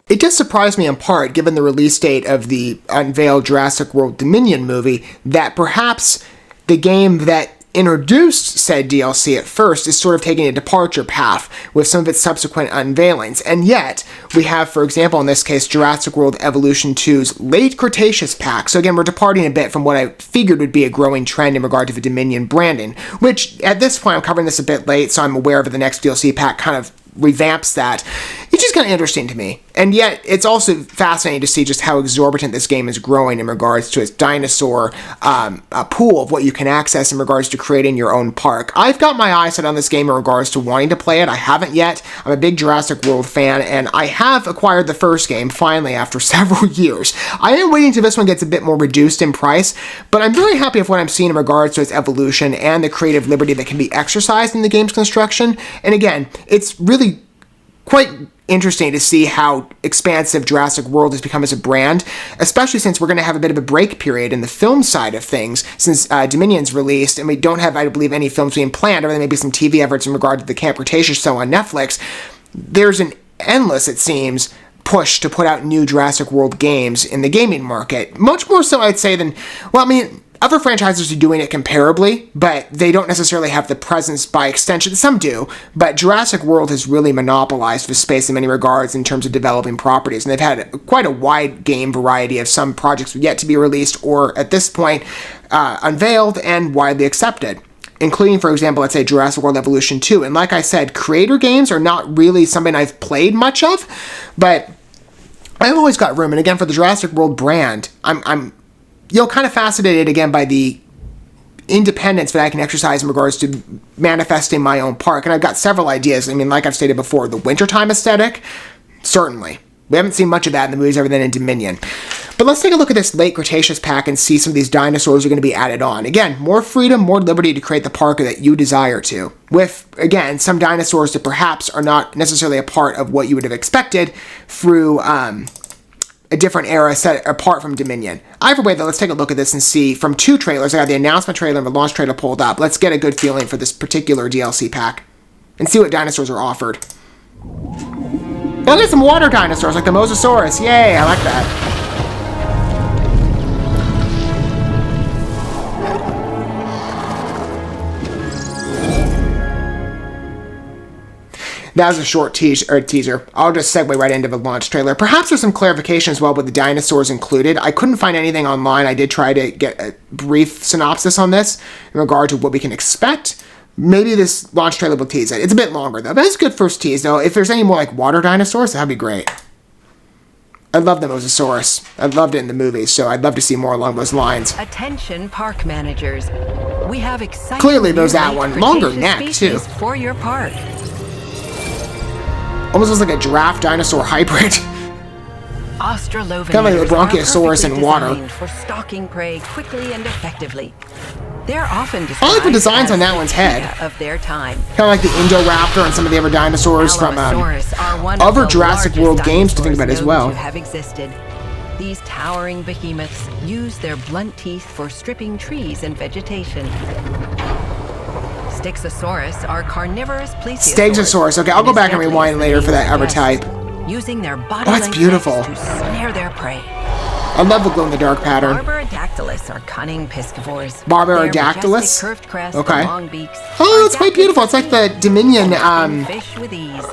It does surprise me in part, given the release date of the unveiled Jurassic World Dominion movie, that perhaps the game that introduced said DLC at first is sort of taking a departure path with some of its subsequent unveilings. And yet, we have, for example, in this case, Jurassic World Evolution 2's Late Cretaceous pack. So again, we're departing a bit from what I figured would be a growing trend in regard to the Dominion branding, which at this point, I'm covering this a bit late, so I'm aware of the next DLC pack kind of revamps that. It's just kind of interesting to me. And yet, it's also fascinating to see just how exorbitant this game is growing in regards to its dinosaur pool of what you can access in regards to creating your own park. I've got my eyes set on this game in regards to wanting to play it. I haven't yet. I'm a big Jurassic World fan, and I have acquired the first game, finally, after several years. I am waiting till this one gets a bit more reduced in price, but I'm very happy with what I'm seeing in regards to its evolution and the creative liberty that can be exercised in the game's construction. And again, it's really quite interesting to see how expansive Jurassic World has become as a brand, especially since we're going to have a bit of a break period in the film side of things since Dominion's released, and we don't have, I believe, any films being planned, other than maybe some TV efforts in regard to the Camp Cretaceous show on Netflix. There's an endless, it seems, push to put out new Jurassic World games in the gaming market. Much more so, I'd say, than, well, I mean, other franchises are doing it comparably, but they don't necessarily have the presence by extension. Some do, but Jurassic World has really monopolized the space in many regards in terms of developing properties, and they've had quite a wide game variety of some projects yet to be released or, at this point, unveiled and widely accepted, including, for example, let's say Jurassic World Evolution 2. And like I said, creator games are not really something I've played much of, but I've always got room. And again, for the Jurassic World brand, I'm kind of fascinated again by the independence that I can exercise in regards to manifesting my own park. And I've got several ideas. I mean, like I've stated before, the wintertime aesthetic, certainly. We haven't seen much of that in the movies other than in Dominion. But let's take a look at this Late Cretaceous pack and see some of these dinosaurs are going to be added on. Again, more freedom, more liberty to create the park that you desire to. With, again, some dinosaurs that perhaps are not necessarily a part of what you would have expected through a different era set apart from Dominion. Either way, though, let's take a look at this and see from two trailers. I got the announcement trailer and the launch trailer pulled up. Let's get a good feeling for this particular DLC pack and see what dinosaurs are offered. Look at some water dinosaurs like the Mosasaurus. Yay, I like that. That was a short teaser. I'll just segue right into the launch trailer. Perhaps there's some clarification as well with the dinosaurs included. I couldn't find anything online. I did try to get a brief synopsis on this in regard to what we can expect. Maybe this launch trailer will tease it. It's a bit longer, though. But it's a good first tease, though. If there's any more, like, water dinosaurs, that'd be great. I love the Mosasaurus. I loved it in the movies, so I'd love to see more along those lines. Attention park managers. We have exciting clearly there's that one. Longer neck, too. For your park. Almost looks like a giraffe dinosaur hybrid. Australopithecus kind of like a Bronchiosaurus in water. For stalking prey quickly and effectively. They're often described I like the designs on that one's head. Of their time. Kind of like the Indoraptor and some of the other dinosaurs from other Jurassic World games to think about as well. Have existed. These towering behemoths use their blunt teeth for stripping trees and vegetation. Stegosaurus are carnivorous plesiosaurs. Stegosaurus. Okay, I'll go back and rewind later for that other type. Using their body that's beautiful. to snare their prey. I love the glow-in-the-dark pattern. Barbarodactylus are cunning piscivores. Barbarodactylus? Curved crest, okay. long beaks, oh, it's quite beautiful. It's like the Dominion, fish with ease.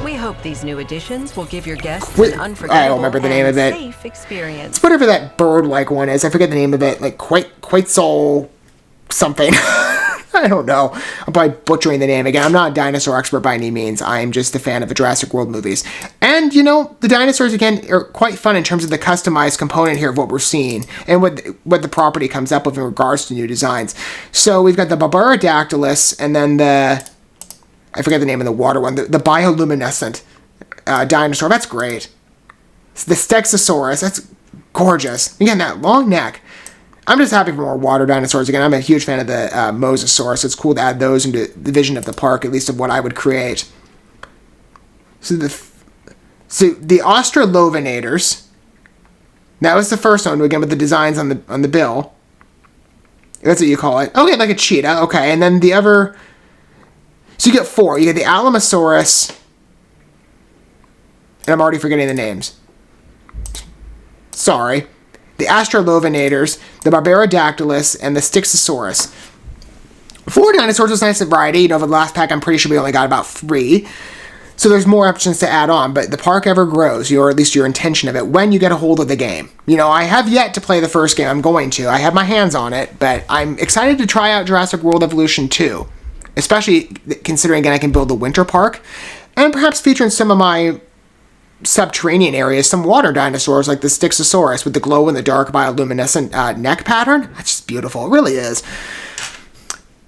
We hope these new additions will give your guests an unforgettable I don't remember the name of it. Safe experience. It's whatever that bird-like one is. I forget the name of it. Like, quite soul something. I don't know. I'm probably butchering the name again. I'm not a dinosaur expert by any means. I'm just a fan of the Jurassic World movies. And, the dinosaurs, again, are quite fun in terms of the customized component here of what we're seeing and what the property comes up with in regards to new designs. So we've got the Barbarodactylus and then I forget the name of the water one, the bioluminescent dinosaur. That's great. The Stegosaurus. That's gorgeous. Again, that long neck. I'm just happy for more water dinosaurs. Again, I'm a huge fan of the Mosasaurus, so it's cool to add those into the vision of the park, at least of what I would create. So the Australovenators, that was the first one, again, with the designs on the bill. That's what you call it. Okay, like a cheetah. Okay, and then the other... So you get 4. You get the Alamosaurus, and I'm already forgetting the names. Sorry. The Astrolovenators, the Barbarodactylus, and the Styxosaurus. 4 dinosaurs is nice variety. You know, for the last pack, I'm pretty sure we only got about 3. So there's more options to add on, but the park ever grows, or at least your intention of it, when you get a hold of the game. You know, I have yet to play the first game. I'm going to. I have my hands on it, but I'm excited to try out Jurassic World Evolution 2, especially considering, again, I can build the winter park, and perhaps featuring some of my subterranean areas, some water dinosaurs like the Styxosaurus with the glow-in-the-dark bioluminescent neck pattern. That's just beautiful. It really is.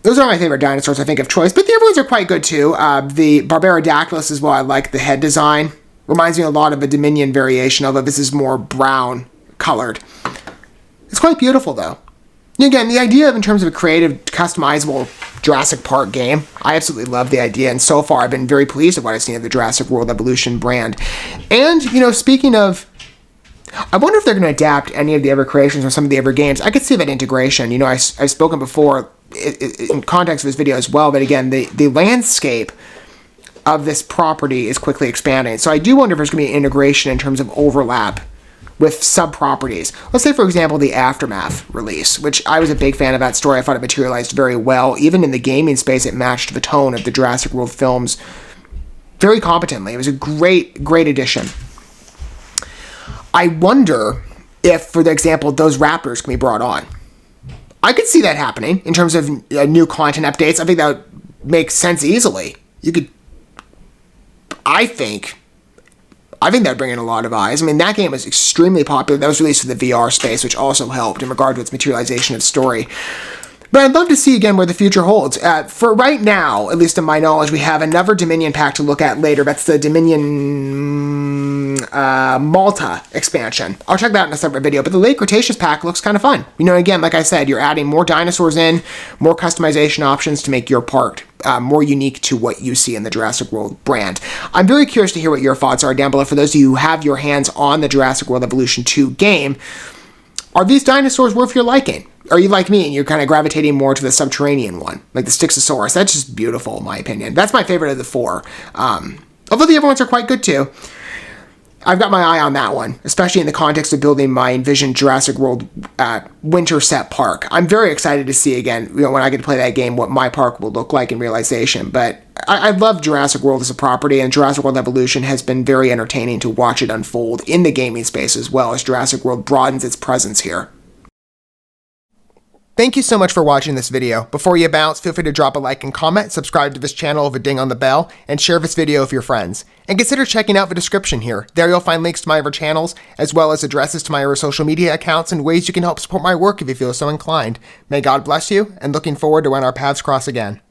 Those are my favorite dinosaurs, I think, of choice, but the other ones are quite good, too. The Barbarodactylus is why I like the head design. Reminds me a lot of a Dominion variation, although this is more brown-colored. It's quite beautiful, though. Again, the idea of, in terms of a creative, customizable Jurassic Park game, I absolutely love the idea, and so far I've been very pleased with what I've seen of the Jurassic World Evolution brand. And, you know, speaking of, I wonder if they're going to adapt any of the other creations or some of the other games. I could see that integration. You know, I've spoken before in context of this video as well, but again, the landscape of this property is quickly expanding. So I do wonder if there's going to be an integration in terms of overlap with sub-properties. Let's say, for example, the Aftermath release, which I was a big fan of that story. I thought it materialized very well. Even in the gaming space, it matched the tone of the Jurassic World films very competently. It was a great, great addition. I wonder if, for example, those raptors can be brought on. I could see that happening in terms of new content updates. I think that would make sense easily. You could, I think that would bring in a lot of eyes. I mean, that game was extremely popular. That was released for the VR space, which also helped in regard to its materialization of story. But I'd love to see, again, where the future holds. For right now, at least in my knowledge, we have another Dominion pack to look at later. That's the Dominion Malta expansion. I'll check that out in a separate video. But the late Cretaceous pack looks kind of fun. You know, again, like I said, you're adding more dinosaurs in, more customization options to make your park more unique to what you see in the Jurassic World brand. I'm very curious to hear what your thoughts are down below. For those of you who have your hands on the Jurassic World Evolution 2 game, are these dinosaurs worth your liking? Are you like me and you're kind of gravitating more to the subterranean one, like the Styxosaurus? That's just beautiful, in my opinion. That's my favorite of the 4. Although the other ones are quite good too. I've got my eye on that one, especially in the context of building my envisioned Jurassic World winter set park. I'm very excited to see, again, you know, when I get to play that game, what my park will look like in realization. But I love Jurassic World as a property, and Jurassic World Evolution has been very entertaining to watch it unfold in the gaming space as well as Jurassic World broadens its presence here. Thank you so much for watching this video. Before you bounce, feel free to drop a like and comment, subscribe to this channel with a ding on the bell, and share this video with your friends. And consider checking out the description here. There you'll find links to my other channels, as well as addresses to my other social media accounts and ways you can help support my work if you feel so inclined. May God bless you, and looking forward to when our paths cross again.